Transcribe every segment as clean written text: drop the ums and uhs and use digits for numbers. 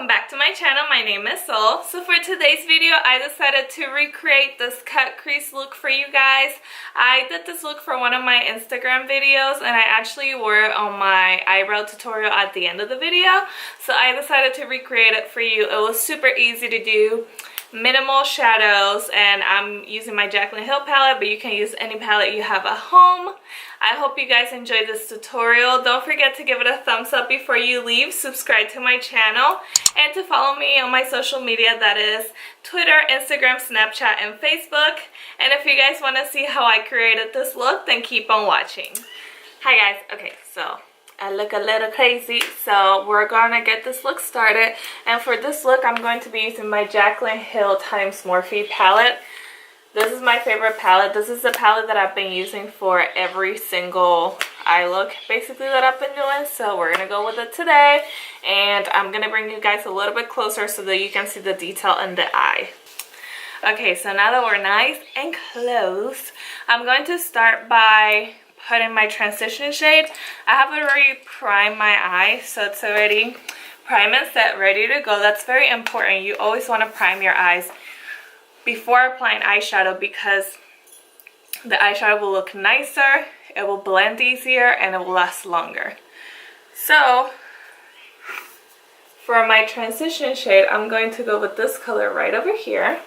welcome back to my channel. My name is Sol. So for today's video, I decided to recreate this cut crease look for you guys. I did this look for one of my Instagram videos and I actually wore it on my eyebrow tutorial at the end of the video. So I decided to recreate it for you. It was super easy to do. Minimal shadows, and I'm using my Jaclyn Hill palette, but you can use any palette you have at home. I hope you guys enjoyed this tutorial. Don't forget to give it a thumbs up before you leave, subscribe to my channel, and to follow me on my social media, that is Twitter, Instagram, Snapchat, and Facebook. And if you guys want to see how I created this look, then keep on watching. Hi guys. Okay, so I look a little crazy, so we're gonna get this look started. And for this look, I'm going to be using my Jaclyn Hill x Morphe palette. This is my favorite palette. This is the palette that I've been using for every single eye look basically that I've been doing. So we're gonna go with it today, and I'm gonna bring you guys a little bit closer so that you can see the detail in the eye. Okay, so now that we're nice and close, I'm going to start by putting my transition shade. I have already primed my eye, so it's already primed and set, ready to go. That's very important. You always want to prime your eyes before applying eyeshadow because the eyeshadow will look nicer, it will blend easier, and it will last longer. So for my transition shade, I'm going to go with this color right over here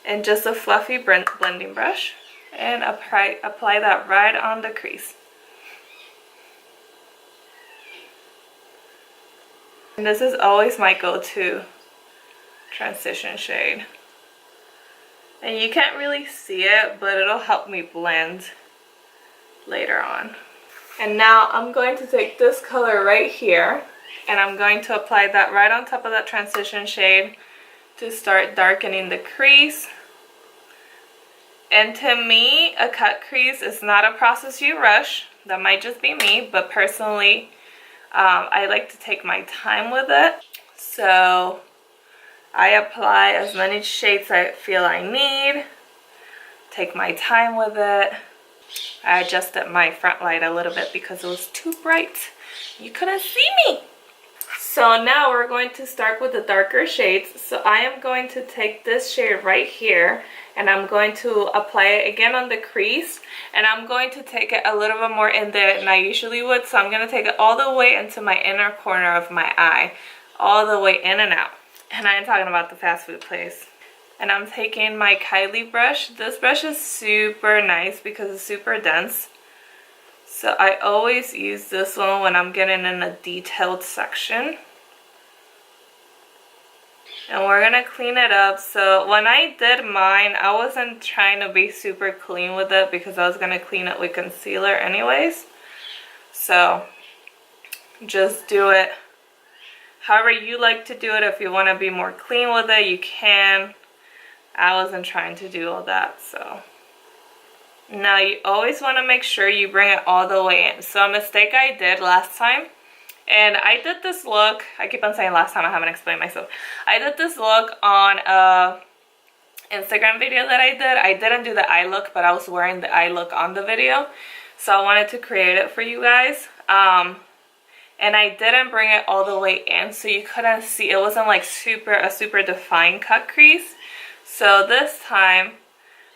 and just a fluffy blending brush, and apply that right on the crease. And this is always my go-to transition shade. And you can't really see it, but it'll help me blend later on. And now I'm going to take this color right here, and I'm going to apply that right on top of that transition shade to start darkening the crease. And to me, a cut crease is not a process you rush. That might just be me, but personally, I like to take my time with it. So I apply as many shades I feel I need, take my time with it. I adjusted my front light a little bit because it was too bright. You couldn't see me. So now we're going to start with the darker shades. So I am going to take this shade right here, and I'm going to apply it again on the crease, and I'm going to take it a little bit more in there than I usually would. So I'm going to take it all the way into my inner corner of my eye, all the way in and out. And I am talking about the fast food place. And I'm taking my Kylie brush. This brush is super nice because it's super dense. So I always use this one when I'm getting in a detailed section. And we're gonna clean it up. So when I did mine, I wasn't trying to be super clean with it because I was gonna clean it with concealer anyways. So just do it however you like to do it. If you want to be more clean with it, you can. I wasn't trying to do all that. So now you always want to make sure you bring it all the way in. So a mistake I did last time, and I did this look, I keep on saying last time, I haven't explained myself. I did this look on a Instagram video that I did. I didn't do the eye look, but I was wearing the eye look on the video. So I wanted to create it for you guys. And I didn't bring it all the way in, so you couldn't see. It wasn't like a super defined cut crease. So this time,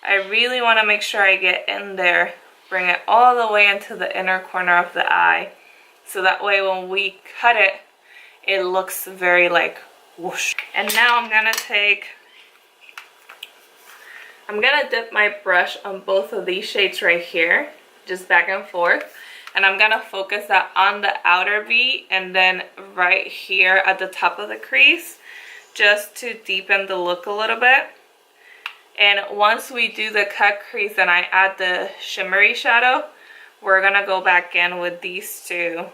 I really want to make sure I get in there, bring it all the way into the inner corner of the eye. So that way when we cut it, it looks very like whoosh. And now I'm going to dip my brush on both of these shades right here, just back and forth. And I'm going to focus that on the outer V and then right here at the top of the crease, just to deepen the look a little bit. And once we do the cut crease and I add the shimmery shadow, we're going to go back in with these two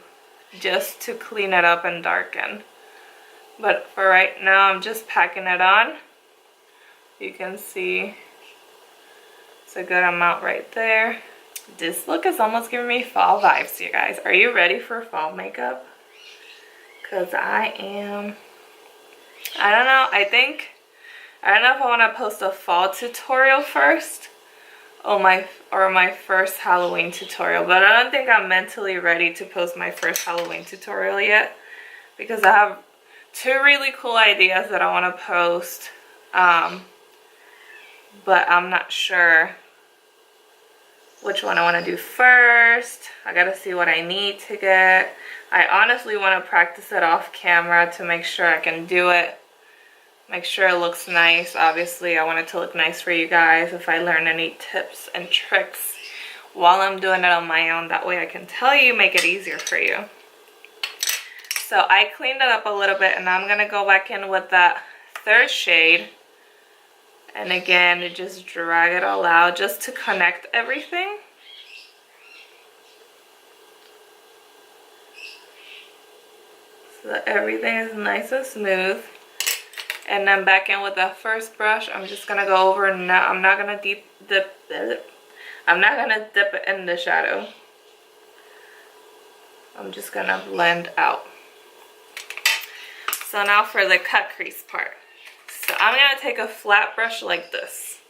just to clean it up and darken. But for right now, I'm just packing it on. You can see it's a good amount right there. This look is almost giving me fall vibes, you guys. Are you ready for fall makeup? Because I am. I don't know. I don't know if I want to post a fall tutorial first or my first Halloween tutorial. But I don't think I'm mentally ready to post my first Halloween tutorial yet. Because I have two really cool ideas that I want to post, but I'm not sure which one I want to do first. I gotta see what I need to get. I honestly want to practice it off camera to make sure I can do it. Make sure it looks nice. Obviously, I want it to look nice for you guys. If I learn any tips and tricks while I'm doing it on my own, that way I can tell you, make it easier for you. So I cleaned it up a little bit, and I'm gonna go back in with that third shade. And again, just drag it all out just to connect everything. So that everything is nice and smooth. And then back in with that first brush, I'm just gonna go over now. I'm not gonna dip it in the shadow. I'm just gonna blend out. So now for the cut crease part. So I'm gonna take a flat brush like this.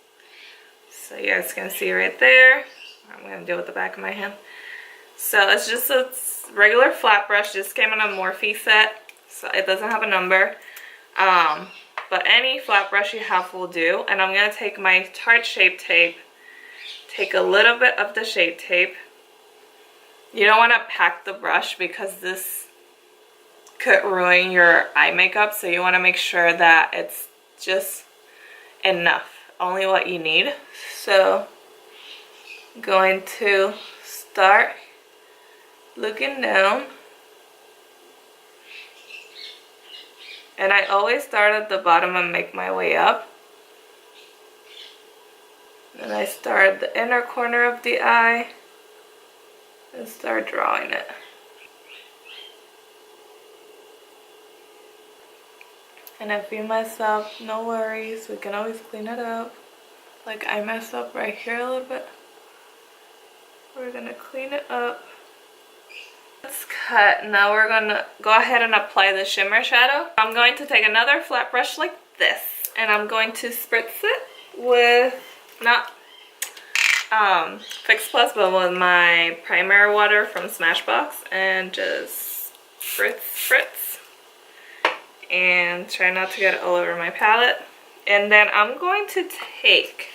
So you guys can see right there. I'm gonna do it with the back of my hand. So it's just a regular flat brush. Just came in a Morphe set, so it doesn't have a number. But any flat brush you have will do. And I'm gonna take my Tarte Shape Tape. Take a little bit of the Shape Tape. You don't want to pack the brush because this could ruin your eye makeup. So you want to make sure that it's just enough, only what you need. So I'm going to start looking down, and I always start at the bottom and make my way up. And I start the inner corner of the eye and start drawing it. And if you mess up, no worries, we can always clean it up. Like I messed up right here a little bit. We're gonna clean it up. Let's cut. Now we're gonna go ahead and apply the shimmer shadow. I'm going to take another flat brush like this, and I'm going to spritz it with, not Fix Plus, but with my primer water from Smashbox, and just spritz. And try not to get it all over my palette. And then I'm going to take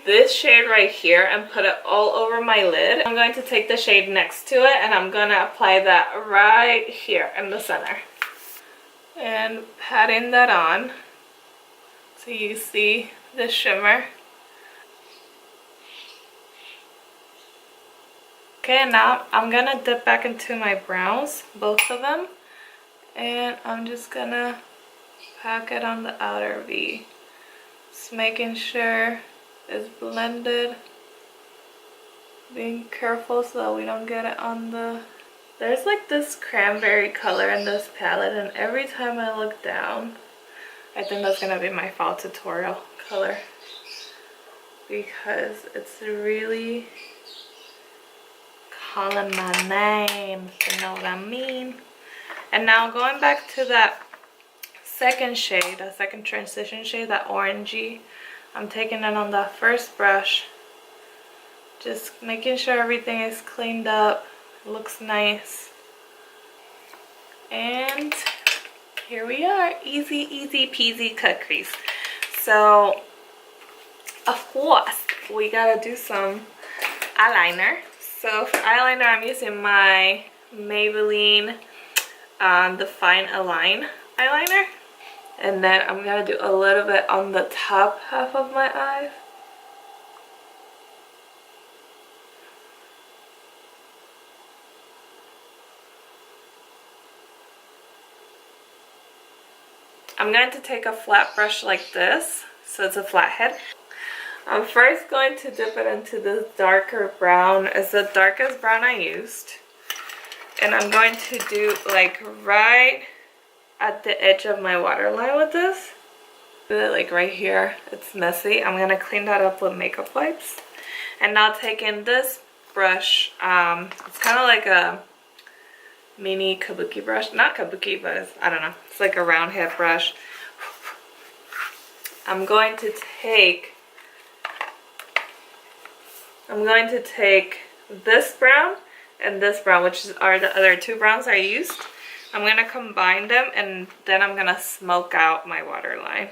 this shade right here and put it all over my lid. I'm going to take the shade next to it, and I'm going to apply that right here in the center. And patting that on so you see the shimmer. Okay, now I'm going to dip back into my browns, both of them. And I'm just gonna pack it on the outer V. Just making sure it's blended. Being careful so that we don't get it on the... There's like this cranberry color in this palette, and every time I look down, I think that's gonna be my fall tutorial color. Because it's really calling my name, if you know what I mean. And now going back to that second shade, that second transition shade, that orangey, I'm taking it on that first brush. Just making sure everything is cleaned up, looks nice. And here we are, easy peasy cut crease. So, of course, we gotta do some eyeliner. So for eyeliner, I'm using my Maybelline the Fine Align eyeliner, and then I'm gonna do a little bit on the top half of my eye. I'm going to take a flat brush like this, so it's a flat head. I'm first going to dip it into this darker brown. It's the darkest brown I used. And I'm going to do like right at the edge of my waterline with this. Do it like right here. It's messy. I'm going to clean that up with makeup wipes. And now taking this brush, it's kind of like a mini kabuki brush. Not kabuki, but it's, I don't know. It's like a round head brush. I'm going to take this brown and this brown, which are the other two browns I used. I'm going to combine them and then I'm going to smoke out my waterline.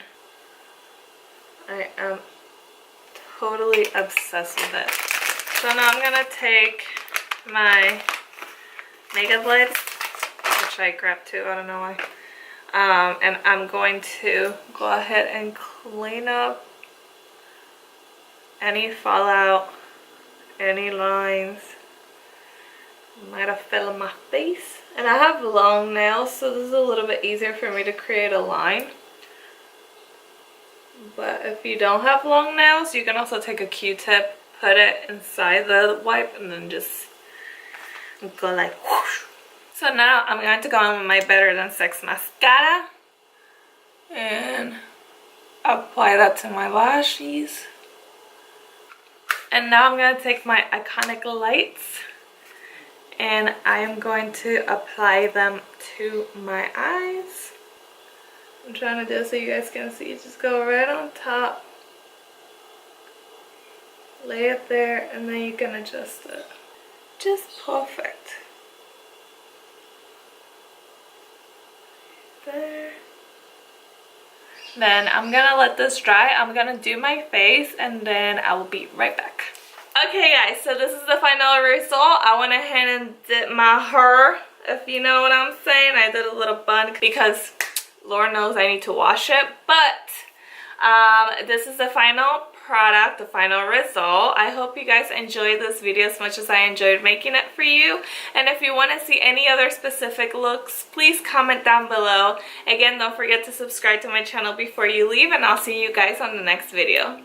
I am totally obsessed with it. So now I'm going to take my makeup blades, which I grabbed too, I don't know why. And I'm going to go ahead and clean up any fallout, any lines might have fell on my face. And I have long nails, so this is a little bit easier for me to create a line. But if you don't have long nails, you can also take a Q-tip, put it inside the wipe, and then just go like whoosh. So now I'm going to go in with my Better Than Sex mascara and apply that to my lashes. And now I'm going to take my Iconic lights and I'm going to apply them to my eyes. I'm trying to do it so you guys can see. Just go right on top, lay it there, and then you can adjust it. Just perfect. There. Then I'm gonna let this dry. I'm gonna do my face and then I will be right back. Okay guys, so this is the final result. I went ahead and did my hair, if you know what I'm saying. I did a little bun because Lord knows I need to wash it. But this is the final product, the final result. I hope you guys enjoyed this video as much as I enjoyed making it for you. And if you want to see any other specific looks, please comment down below. Again, don't forget to subscribe to my channel before you leave, and I'll see you guys on the next video.